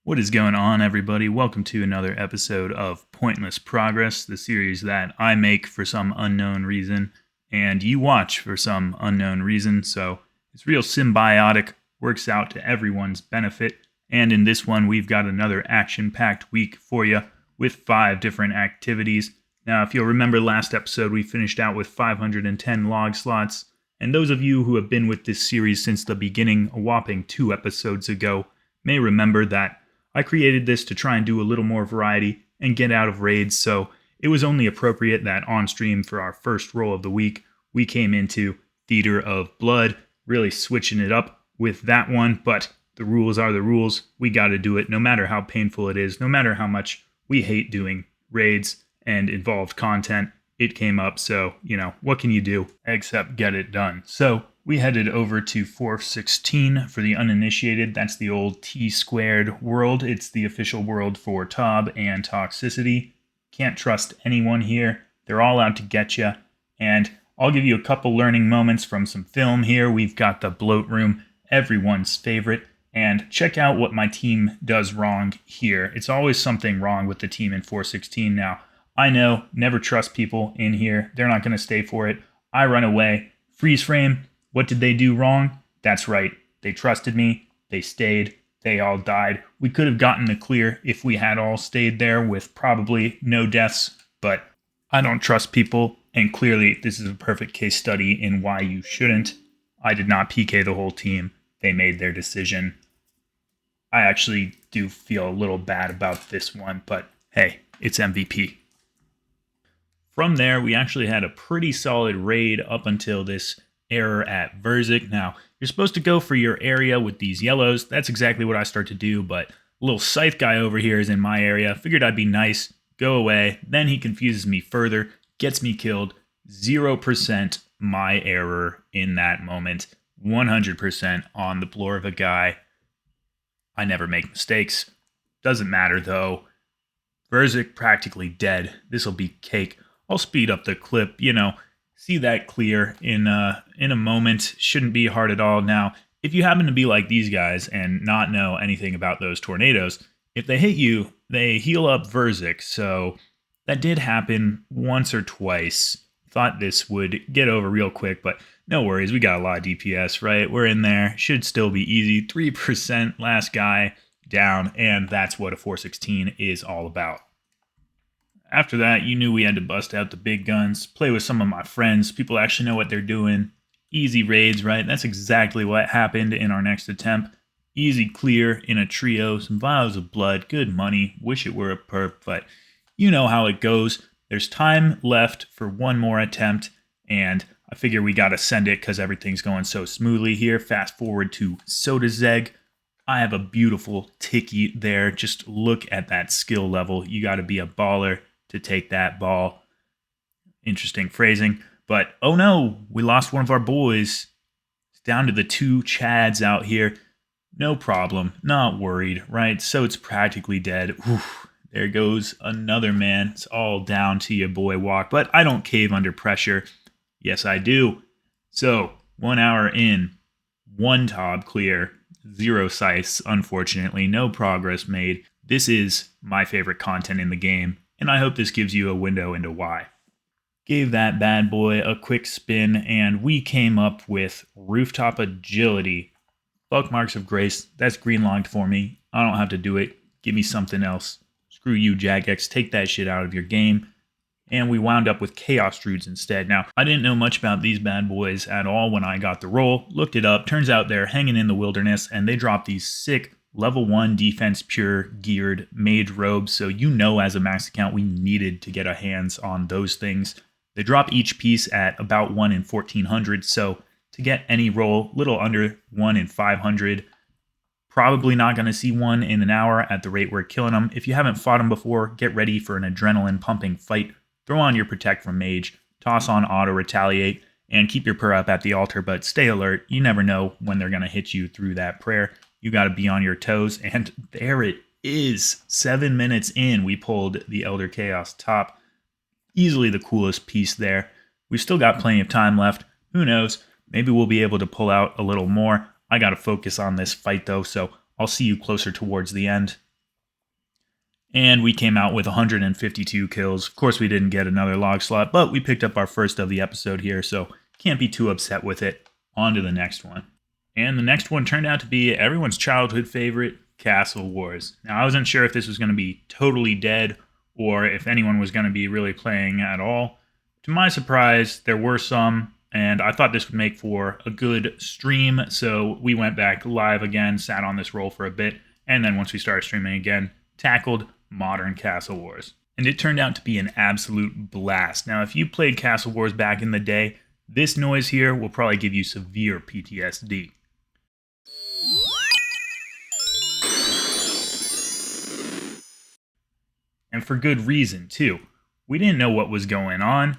What is going on, everybody? Welcome to another episode of Pointless Progress, the series that I make for some unknown reason, and you watch for some unknown reason, so it's real symbiotic, works out to everyone's benefit, and in this one, we've got another action-packed week for you with 5 different activities. Now, if you'll remember last episode, we finished out with 510 log slots, and those of you who have been with this series since the beginning, a whopping 2 episodes ago, may remember that I created this to try and do a little more variety and get out of raids, so it was only appropriate that on stream for our first roll of the week, we came into Theater of Blood, really switching it up with that one, but the rules are the rules. We gotta do it no matter how painful it is, no matter how much we hate doing raids and involved content. It came up, so, what can you do except get it done? So we headed over to 416 for the uninitiated. That's the old T-squared world. It's the official world for Tob and Toxicity. Can't trust anyone here. They're all out to get you. And I'll give you a couple learning moments from some film here. We've got the bloat room, everyone's favorite. And check out what my team does wrong here. It's always something wrong with the team in 416 now. I know, never trust people in here. They're not going to stay for it. I run away. Freeze frame. What did they do wrong? That's right. They trusted me. They stayed. They all died. We could have gotten the clear if we had all stayed there with probably no deaths, but I don't trust people, and clearly this is a perfect case study in why you shouldn't. I did not PK the whole team. They made their decision. I actually do feel a little bad about this one, but hey, it's MVP. From there, we actually had a pretty solid raid up until this error at Verzik. Now, you're supposed to go for your area with these yellows. That's exactly what I start to do, but a little scythe guy over here is in my area. Figured I'd be nice, go away. Then he confuses me further, gets me killed. 0% my error in that moment. 100% on the floor of a guy. I never make mistakes. Doesn't matter, though. Verzik practically dead. This'll be cake. I'll speed up the clip, see that clear in a moment. Shouldn't be hard at all. Now, if you happen to be like these guys and not know anything about those tornadoes, if they hit you, they heal up Verzik. So that did happen once or twice. Thought this would get over real quick, but no worries. We got a lot of DPS, right? We're in there. Should still be easy. 3% last guy down, and that's what a 416 is all about. After that, you knew we had to bust out the big guns, play with some of my friends. People actually know what they're doing. Easy raids, right? That's exactly what happened in our next attempt. Easy clear in a trio, some vials of blood, good money. Wish it were a perp, but you know how it goes. There's time left for one more attempt, and I figure we gotta send it because everything's going so smoothly here. Fast forward to Soda Zeg. I have a beautiful Tiki there. Just look at that skill level. You gotta be a baller to take that ball. Interesting phrasing. But, oh no, we lost one of our boys. It's down to the 2 Chads out here. No problem. Not worried, right? So it's practically dead. Oof, there goes another man. It's all down to your boy Walk. But I don't cave under pressure. Yes, I do. So, 1 hour in, 1 Tob clear, 0 scythes, unfortunately. No progress made. This is my favorite content in the game, and I hope this gives you a window into why. Gave that bad boy a quick spin, and we came up with Rooftop Agility. Fuck Marks of Grace, that's green-logged for me. I don't have to do it. Give me something else. Screw you, Jagex, take that shit out of your game. And we wound up with Chaos Druids instead. Now, I didn't know much about these bad boys at all when I got the roll. Looked it up. Turns out they're hanging in the wilderness, and they drop these sick level 1 defense pure geared mage robes. So as a max account, we needed to get our hands on those things. They drop each piece at about 1 in 1400. So to get any roll, little under 1 in 500. Probably not going to see one in an hour at the rate we're killing them. If you haven't fought them before, get ready for an adrenaline pumping fight. Throw on your Protect from Mage, toss on Auto Retaliate, and keep your prayer up at the altar, but stay alert. You never know when they're going to hit you through that prayer. You got to be on your toes, and there it is. 7 minutes in, we pulled the Elder Chaos top. Easily the coolest piece there. We've still got plenty of time left. Who knows? Maybe we'll be able to pull out a little more. I got to focus on this fight, though, so I'll see you closer towards the end. And we came out with 152 kills. Of course, we didn't get another log slot, but we picked up our first of the episode here, so can't be too upset with it. On to the next one. And the next one turned out to be everyone's childhood favorite, Castle Wars. Now, I wasn't sure if this was going to be totally dead or if anyone was going to be really playing at all. To my surprise, there were some, and I thought this would make for a good stream, so we went back live again, sat on this roll for a bit, and then once we started streaming again, tackled modern Castle Wars. And it turned out to be an absolute blast. Now, if you played Castle Wars back in the day, this noise here will probably give you severe PTSD. And for good reason, too. We didn't know what was going on.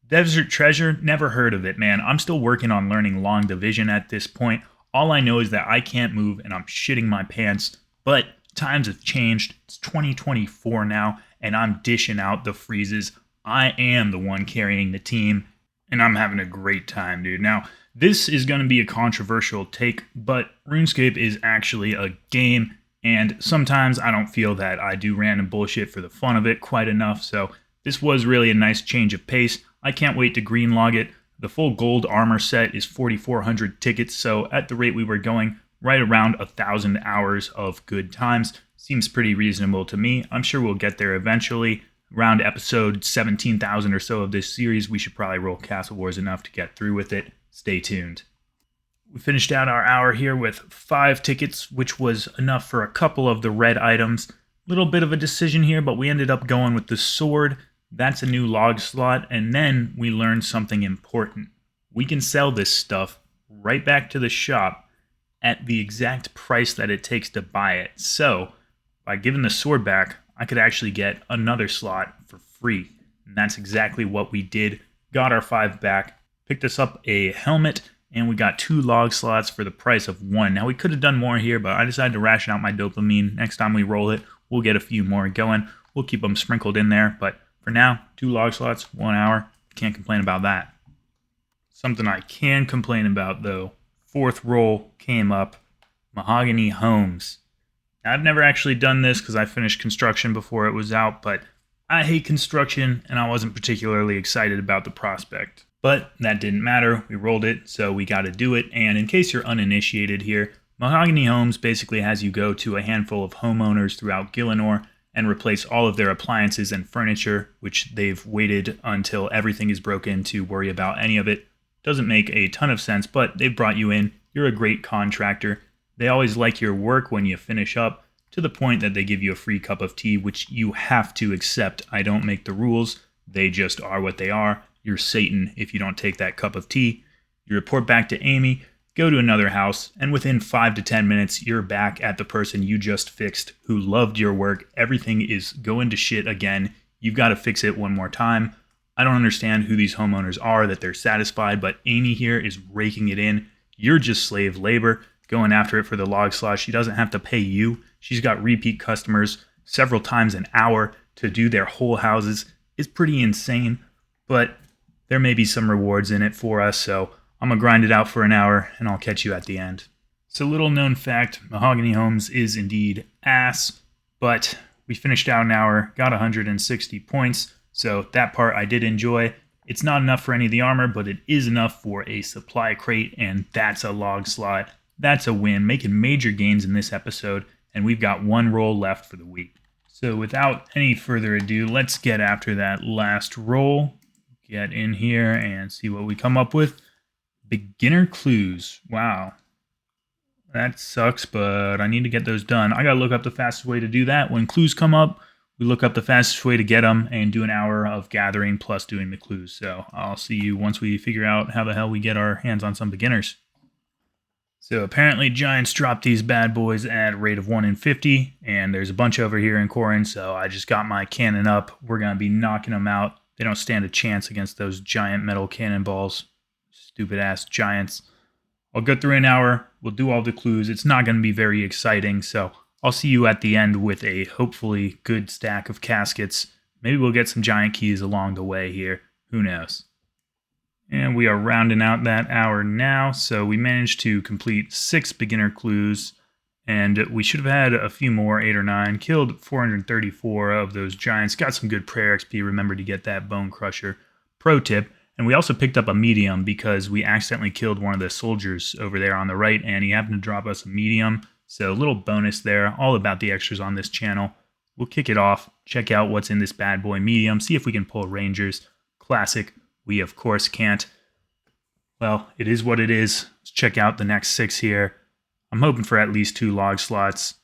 Desert Treasure, never heard of it, man. I'm still working on learning Long Division at this point. All I know is that I can't move and I'm shitting my pants, but times have changed. It's 2024 now, and I'm dishing out the freezes. I am the one carrying the team, and I'm having a great time, dude. Now, this is going to be a controversial take, but RuneScape is actually a game, and sometimes I don't feel that I do random bullshit for the fun of it quite enough, so this was really a nice change of pace. I can't wait to greenlog it. The full gold armor set is 4,400 tickets, so at the rate we were going, right around 1,000 hours of good times. Seems pretty reasonable to me. I'm sure we'll get there eventually. Around episode 17,000 or so of this series, we should probably roll Castle Wars enough to get through with it. Stay tuned. We finished out our hour here with 5 tickets, which was enough for a couple of the red items. Little bit of a decision here, but we ended up going with the sword. That's a new log slot, and then we learned something important. We can sell this stuff right back to the shop at the exact price that it takes to buy it. So, by giving the sword back, I could actually get another slot for free. And that's exactly what we did. Got our 5 back, picked us up a helmet, and we got 2 log slots for the price of 1. Now, we could have done more here, but I decided to ration out my dopamine. Next time we roll it, we'll get a few more going. We'll keep them sprinkled in there, but for now, 2 log slots, 1 hour. Can't complain about that. Something I can complain about, though. 4th roll came up, Mahogany Homes. Now, I've never actually done this because I finished construction before it was out, but I hate construction and I wasn't particularly excited about the prospect. But that didn't matter. We rolled it, so we got to do it. And in case you're uninitiated here, Mahogany Homes basically has you go to a handful of homeowners throughout Gielinor and replace all of their appliances and furniture, which they've waited until everything is broken to worry about any of it. Doesn't make a ton of sense, but they've brought you in. You're a great contractor. They always like your work when you finish up, to the point that they give you a free cup of tea, which you have to accept. I don't make the rules. They just are what they are. You're Satan if you don't take that cup of tea. You report back to Amy, go to another house, and within 5 to 10 minutes, you're back at the person you just fixed who loved your work. Everything is going to shit again. You've got to fix it one more time. I don't understand who these homeowners are that they're satisfied, but Amy here is raking it in. You're just slave labor, going after it for the log slot. She doesn't have to pay you. She's got repeat customers several times an hour to do their whole houses. It's pretty insane, but there may be some rewards in it for us, so I'm going to grind it out for an hour, and I'll catch you at the end. So, little known fact, Mahogany Homes is indeed ass, but we finished out an hour, got 160 points, so that part I did enjoy. It's not enough for any of the armor, but it is enough for a supply crate, and that's a log slot. That's a win, making major gains in this episode, and we've got 1 roll left for the week. So without any further ado, let's get after that last roll. Get in here and see what we come up with. Beginner clues. Wow. That sucks, but I need to get those done. I gotta look up the fastest way to do that. When clues come up, we look up the fastest way to get them and do an hour of gathering plus doing the clues. So I'll see you once we figure out how the hell we get our hands on some beginners. So apparently Giants drop these bad boys at a rate of 1 in 50, and there's a bunch over here in Corin, so I just got my cannon up. We're going to be knocking them out. They don't stand a chance against those giant metal cannonballs. Stupid-ass Giants. I'll go through an hour. We'll do all the clues. It's not going to be very exciting, so I'll see you at the end with a hopefully good stack of caskets. Maybe we'll get some giant keys along the way here. Who knows? And we are rounding out that hour now, so we managed to complete 6 beginner clues. And we should have had a few more, 8 or 9. Killed 434 of those giants. Got some good prayer XP. Remember to get that Bone Crusher. Pro tip. And we also picked up a medium because we accidentally killed one of the soldiers over there on the right, and he happened to drop us a medium. So a little bonus there. All about the extras on this channel. We'll kick it off. Check out what's in this bad boy medium. See if we can pull Rangers. Classic. We, of course, can't. Well, it is what it is. Let's check out the next 6 here. I'm hoping for at least 2 log slots.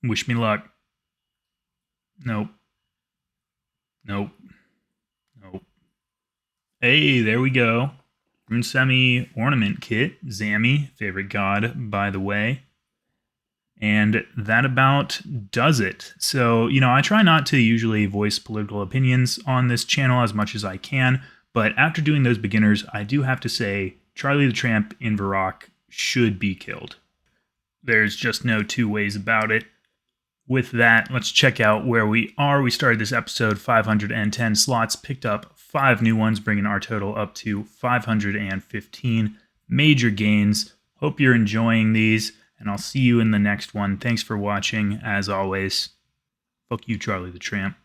Wish me luck. Nope. Nope. Nope. Hey, there we go. Rune Semi Ornament Kit. Zami, favorite god, by the way. And that about does it. So, I try not to usually voice political opinions on this channel as much as I can, but after doing those beginners, I do have to say Charlie the Tramp in Varrock should be killed. There's just no two ways about it. With that, let's check out where we are. We started this episode 510 slots, picked up 5 new ones, bringing our total up to 515. Major gains. Hope you're enjoying these, and I'll see you in the next one. Thanks for watching, as always. Fuck you, Charlie the Tramp.